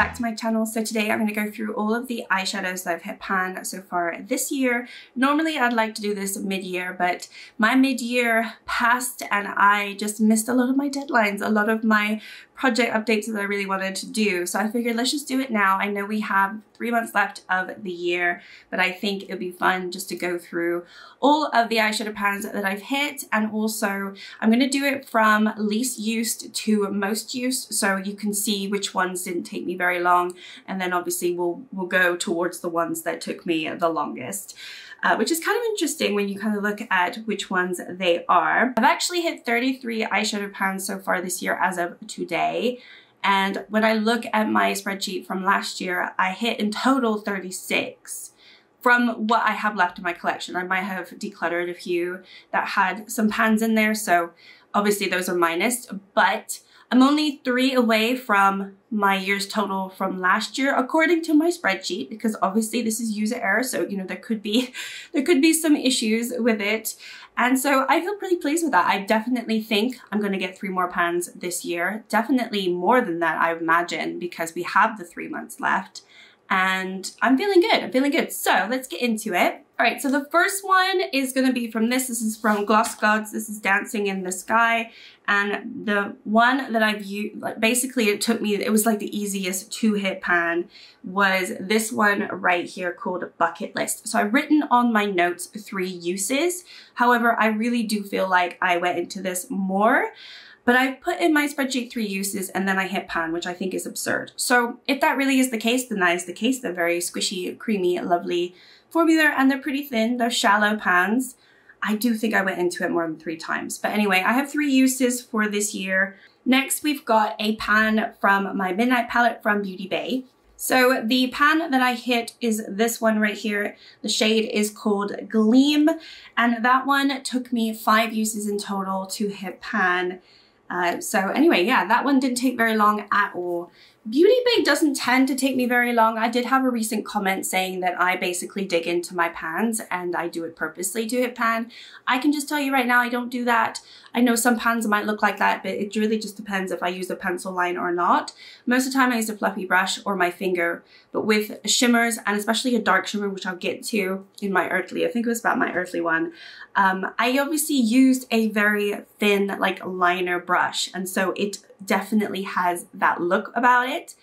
back to my channel. So today I'm going to go through all of the eyeshadows that I've hit pan so far this year. Normally I'd like to do this mid-year, but my mid-year passed and I just missed a lot of my deadlines, a lot of my project updates that I really wanted to do. So I figured let's just do it now. I know we have 3 months left of the year, but I think it'd be fun just to go through all of the eyeshadow pans that I've hit, and also I'm going to do it from least used to most used, so you can see which ones didn't take me very long, and then obviously we'll go towards the ones that took me the longest. Which is kind of interesting when you kind of look at which ones they are. I've actually hit 33 eyeshadow pans so far this year as of today. And when I look at my spreadsheet from last year, I hit in total 36 from what I have left in my collection. I might have decluttered a few that had some pans in there, so obviously those are minus, but I'm only 3 away from my year's total from last year, according to my spreadsheet, because obviously this is user error, so you know there could be some issues with it. And so I feel pretty pleased with that. I definitely think I'm going to get 3 more pans this year. Definitely more than that, I imagine, because we have the 3 months left. And I'm feeling good. I'm feeling good. So let's get into it. All right, so the first one is going to be from this. This is from GlossGods. This is Dancing in the Sky. And the one that I've used, like, basically it took me, it was like the easiest to hit pan, was this one right here called Bucket List. So I've written on my notes 3 uses. However, I really do feel like I went into this more. But I put in my spreadsheet 3 uses and then I hit pan, which I think is absurd. So if that really is the case, then that is the case. They're very squishy, creamy, lovely formula, and they're pretty thin. They're shallow pans. I do think I went into it more than 3 times. But anyway, I have 3 uses for this year. Next, we've got a pan from my Midnight palette from Beauty Bay. So the pan that I hit is this one right here. The shade is called Gleam, and that one took me 5 uses in total to hit pan. So anyway, yeah, that one didn't take very long at all. Beauty Bay doesn't tend to take me very long. I did have a recent comment saying that I basically dig into my pans and I do it purposely to hit pan. I can just tell you right now, I don't do that. I know some pans might look like that, but it really just depends if I use a pencil line or not. Most of the time I use a fluffy brush or my finger, but with shimmers, and especially a dark shimmer, which I'll get to in my Earthly, I think it was about my Earthly one, I obviously used a very thin like liner brush, and so it definitely has that look about it.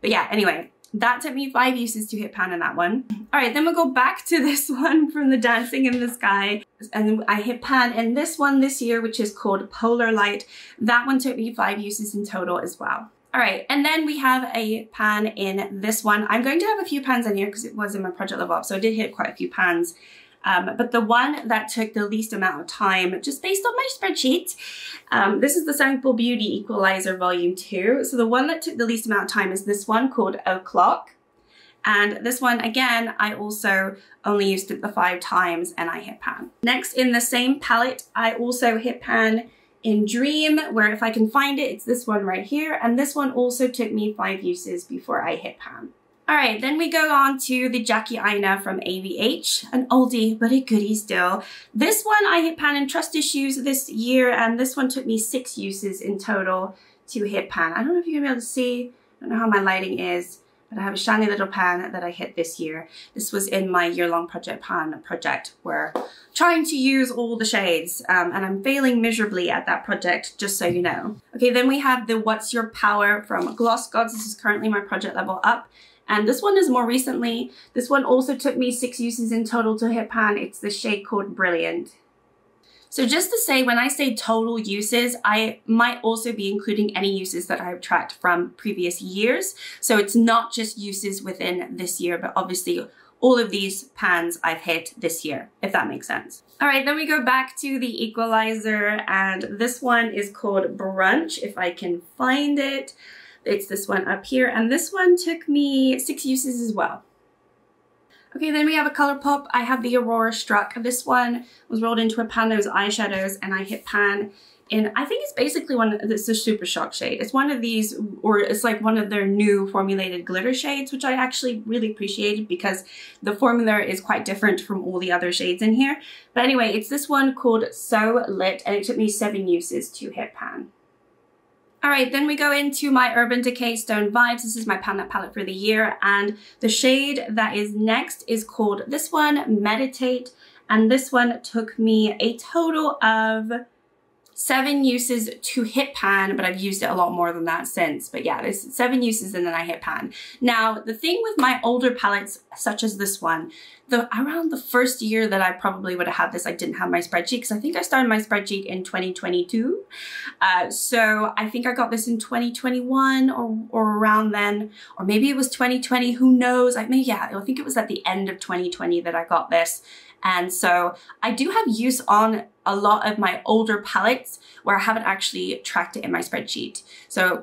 But yeah, anyway, that took me 5 uses to hit pan in that one. All right, then we'll go back to this one from the Dancing in the Sky. And I hit pan in this one this year, which is called Polar Light. That one took me 5 uses in total as well. All right, and then we have a pan in this one. I'm going to have a few pans in here because it was in my project level up, so I did hit quite a few pans. But the one that took the least amount of time, just based on my spreadsheet, this is the Sample Beauty Equalizer Volume 2. So the one that took the least amount of time is this one called O'Clock. And this one, again, I also only used it the 5 times and I hit pan. Next, in the same palette, I also hit pan in Dream, where if I can find it, it's this one right here. And this one also took me 5 uses before I hit pan. All right, then we go on to the Jackie Aina from AVH, an oldie but a goodie still. This one I hit pan in Trust Issues this year, and this one took me 6 uses in total to hit pan. I don't know if you're gonna be able to see, I don't know how my lighting is, but I have a shiny little pan that I hit this year. This was in my year-long project pan project, where trying to use all the shades, and I'm failing miserably at that project, just so you know. Okay, then we have the What's Your Power from GlossGods. This is currently my project level up. And this one is more recently. This one also took me 6 uses in total to hit pan. It's the shade called Brilliant. So just to say, when I say total uses, I might also be including any uses that I've tracked from previous years. So it's not just uses within this year, but obviously all of these pans I've hit this year, if that makes sense. All right, then we go back to the Equalizer, and this one is called Brunch, if I can find it. It's this one up here, and this one took me 6 uses as well. Okay, then we have a Colourpop. I have the Aurora Struck. This one was rolled into a pan, those eyeshadows, and I hit pan in, I think it's basically it's a Super Shock shade. It's one of these, or it's like one of their new formulated glitter shades, which I actually really appreciated because the formula is quite different from all the other shades in here. But anyway, it's this one called So Lit, and it took me 7 uses to hit pan. All right, then we go into my Urban Decay Stone Vibes. This is my pan palette for the year, and the shade that is next is called this one, Meditate, and this one took me a total of 7 uses to hit pan, but I've used it a lot more than that since. But yeah, there's 7 uses and then I hit pan. Now, the thing with my older palettes, such as this one, around the first year that I probably would have had this, I didn't have my spreadsheet because I think I started my spreadsheet in 2022. So I think I got this in 2021 or around then, or maybe it was 2020, who knows? I think it was at the end of 2020 that I got this. And so I do have use on a lot of my older palettes where I haven't actually tracked it in my spreadsheet. So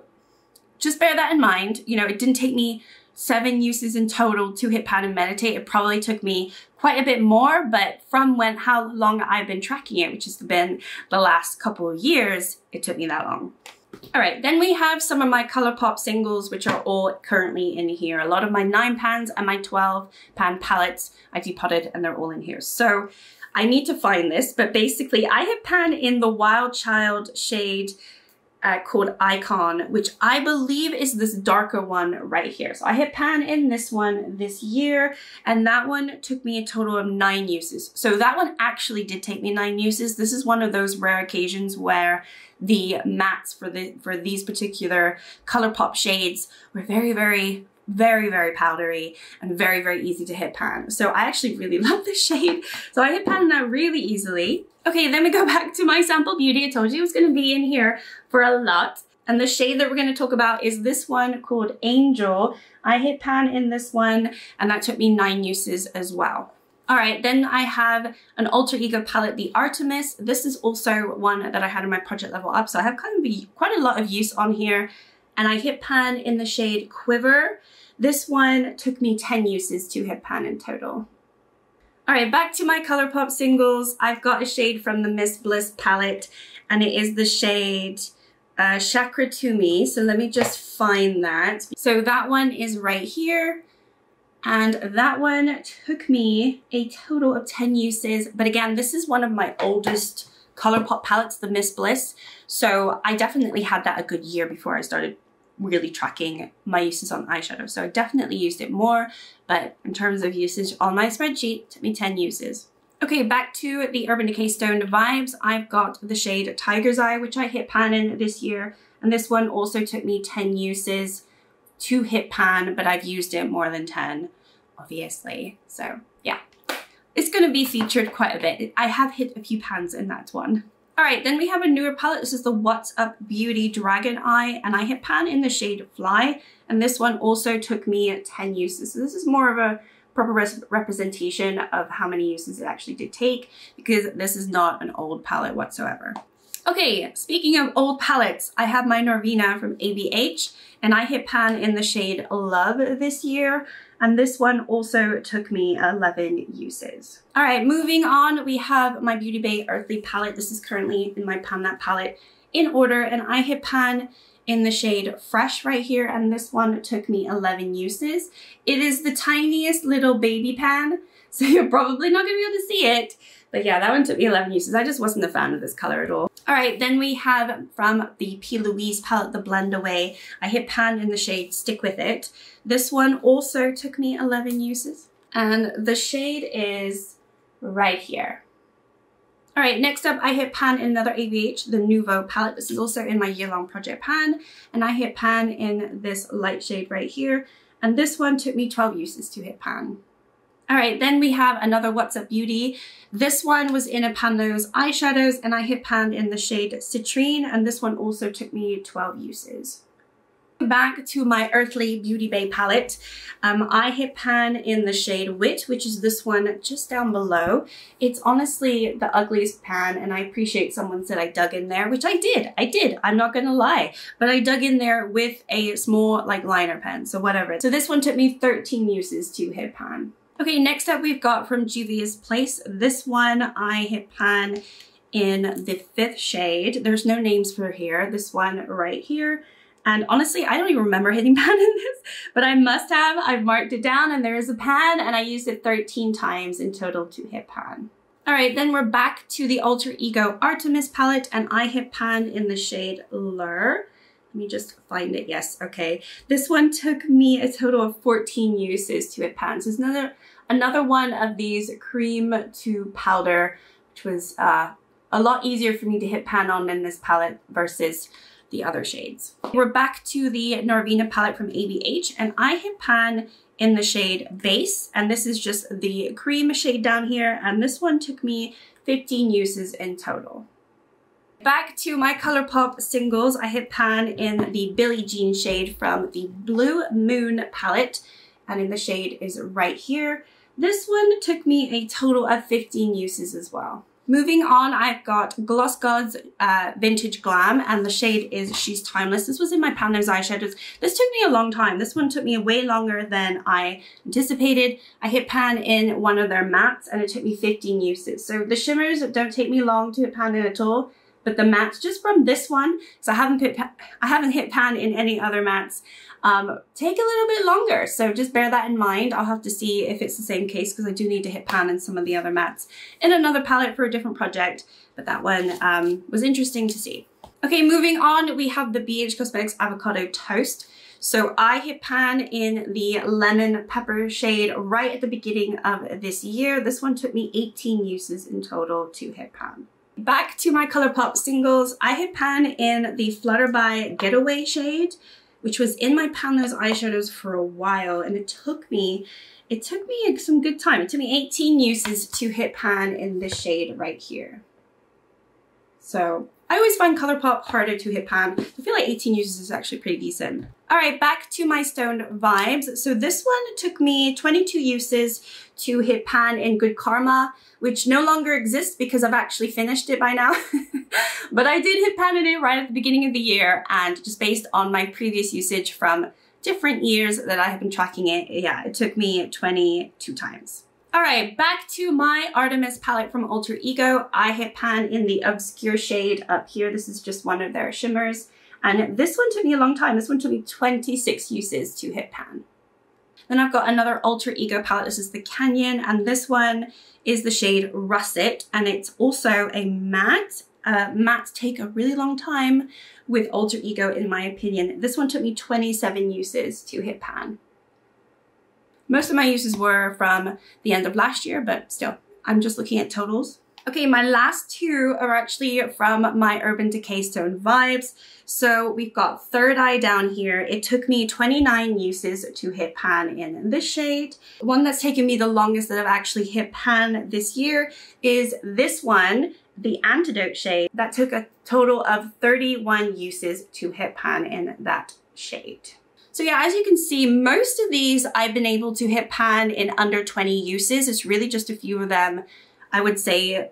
just bear that in mind. You know, it didn't take me 7 uses in total to hit pan and meditate. It probably took me quite a bit more, but from how long I've been tracking it, which has been the last couple of years, it took me that long. All right, then we have some of my Colourpop singles, which are all currently in here. A lot of my 9 pans and my 12 pan palettes I depotted, and they're all in here. So I need to find this, but basically I hit pan in the Wild Child shade called Icon, which I believe is this darker one right here. So I hit pan in this one this year, and that one took me a total of 9 uses. So that one actually did take me 9 uses. This is one of those rare occasions where the mattes for these particular Colourpop shades were very, very, very, very powdery and very, very easy to hit pan. So I actually really love this shade. So I hit pan that really easily. Okay, then we go back to my Sample Beauty. I told you it was gonna be in here for a lot. And the shade that we're gonna talk about is this one called Angel. I hit pan in this one, and that took me 9 uses as well. All right, then I have an Alter Ego palette, the Artemis. This is also one that I had in my Project Level Up. So I have quite a lot of use on here. And I hit pan in the shade Quiver. This one took me 10 uses to hit pan in total. All right, back to my Colourpop singles. I've got a shade from the Miss Bliss palette, and it is the shade Chakra to Me. So let me just find that. So that one is right here. And that one took me a total of 10 uses. But again, this is one of my oldest Colourpop palettes, the Miss Bliss. So I definitely had that a good year before I started really tracking my uses on eyeshadow. So I definitely used it more, but in terms of usage on my spreadsheet, it took me 10 uses. Okay, back to the Urban Decay Stone Vibes. I've got the shade Tiger's Eye, which I hit pan in this year. And this one also took me 10 uses to hit pan, but I've used it more than 10, obviously. So yeah, it's gonna be featured quite a bit. I have hit a few pans in that one. All right, then we have a newer palette. This is the WhatsUp Beauty Dragon Eye, and I hit pan in the shade Fly, and this one also took me 10 uses. So this is more of a proper representation of how many uses it actually did take, because this is not an old palette whatsoever. Okay, speaking of old palettes, I have my Norvina from ABH, and I hit pan in the shade Love this year, and this one also took me 11 uses. All right, moving on, we have my Beauty Bay Earthly palette. This is currently in my Pan That palette in order, and I hit pan in the shade Fresh right here, and this one took me 11 uses. It is the tiniest little baby pan, so you're probably not gonna be able to see it, but yeah, that one took me 11 uses. I just wasn't a fan of this color at all. All right, then we have from the P. Louise palette, the Blend Away. I hit pan in the shade Stick With It. This one also took me 11 uses, and the shade is right here. All right, next up, I hit pan in another ABH, the Nouveau palette. This is also in my year-long project pan, and I hit pan in this light shade right here, and this one took me 12 uses to hit pan. All right, then we have another WhatsUp Beauty. This one was in a Pan Those eyeshadows, and I hit pan in the shade Citrine, and this one also took me 12 uses. Back to my Earthly Beauty Bay palette. I hit pan in the shade Wit, which is this one just down below. It's honestly the ugliest pan, and I appreciate someone said I dug in there, which I did. I'm not gonna lie, but I dug in there with a small like liner pen, so whatever. So this one took me 13 uses to hit pan. Okay, next up we've got from Juvia's Place. This one I hit pan in the 5th shade. There's no names for here. This one right here. And honestly, I don't even remember hitting pan in this, but I must have. I've marked it down, and there is a pan, and I used it 13 times in total to hit pan. All right, then we're back to the Alter Ego Artemis palette, and I hit pan in the shade Lure. Let me just find it. Yes, okay. This one took me a total of 14 uses to hit pan. So it's another one of these cream to powder, which was a lot easier for me to hit pan on in this palette versus the other shades. We're back to the Norvina palette from ABH, and I hit pan in the shade Base, and this is just the cream shade down here, and this one took me 15 uses in total. Back to my Colourpop singles, I hit pan in the Billie Jean shade from the Blue Moon palette, and in the shade is right here. This one took me a total of 15 uses as well. Moving on, I've got GlossGods Vintage Glam, and the shade is She's Timeless. This was in my Pan Nose eyeshadows. This took me a long time. This one took me way longer than I anticipated. I hit pan in one of their mattes, and it took me 15 uses. So the shimmers don't take me long to hit pan in at all, but the mattes, just from this one, because I haven't hit pan in any other mattes, take a little bit longer. So just bear that in mind. I'll have to see if it's the same case, because I do need to hit pan in some of the other mattes in another palette for a different project. But that one was interesting to see. Okay, moving on, we have the BH Cosmetics Avocado Toast. So I hit pan in the Lemon Pepper shade right at the beginning of this year. This one took me 18 uses in total to hit pan. Back to my Colourpop singles, I hit pan in the Flutterby Getaway shade, which was in my Pan Nose eyeshadows for a while, and it took me some good time. It took me 18 uses to hit pan in this shade right here. So I always find Colourpop harder to hit pan. I feel like 18 uses is actually pretty decent. All right, back to my Stoned Vibes. So this one took me 22 uses to hit pan in Good Karma, which no longer exists because I've actually finished it by now. But I did hit pan in it right at the beginning of the year, and just based on my previous usage from different years that I have been tracking it, yeah, it took me 22 times. All right, back to my Artemis palette from Alter Ego. I hit pan in the Obscure shade up here. This is just one of their shimmers. And this one took me a long time. This one took me 26 uses to hit pan. Then I've got another Alter Ego palette. This is the Canyon, and this one is the shade Russet, and it's also a matte. Mattes take a really long time with Alter Ego, in my opinion. This one took me 27 uses to hit pan. Most of my uses were from the end of last year, but still, I'm just looking at totals. Okay, my last two are actually from my Urban Decay Stone Vibes. So we've got Third Eye down here. It took me 29 uses to hit pan in this shade. One that's taken me the longest that I've actually hit pan this year is this one, the Antidote shade. That took a total of 31 uses to hit pan in that shade. So yeah, as you can see, most of these I've been able to hit pan in under 20 uses. It's really just a few of them, I would say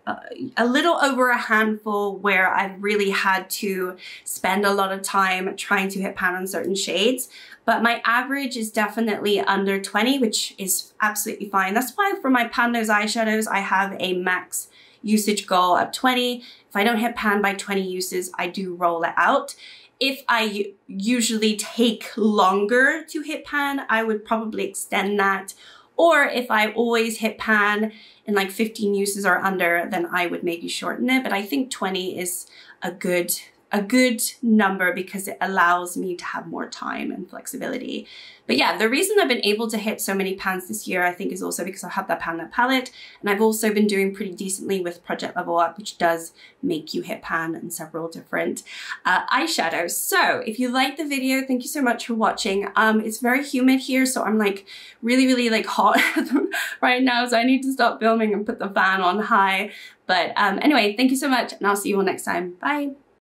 a little over a handful, where I've really had to spend a lot of time trying to hit pan on certain shades. But my average is definitely under 20, which is absolutely fine. That's why for my Pan Nose eyeshadows, I have a max usage goal of 20. If I don't hit pan by 20 uses, I do roll it out. If I usually take longer to hit pan, I would probably extend that. Or if I always hit pan in like 15 uses or under, then I would maybe shorten it. But I think 20 is a good number because it allows me to have more time and flexibility. But yeah, the reason I've been able to hit so many pans this year, I think, is also because I have that pan palette, and I've also been doing pretty decently with Project Level Up, which does make you hit pan in several different eyeshadows. So if you liked the video, thank you so much for watching. It's very humid here, so I'm like really like hot right now, so I need to stop filming and put the fan on high. But anyway, thank you so much, and I'll see you all next time. Bye.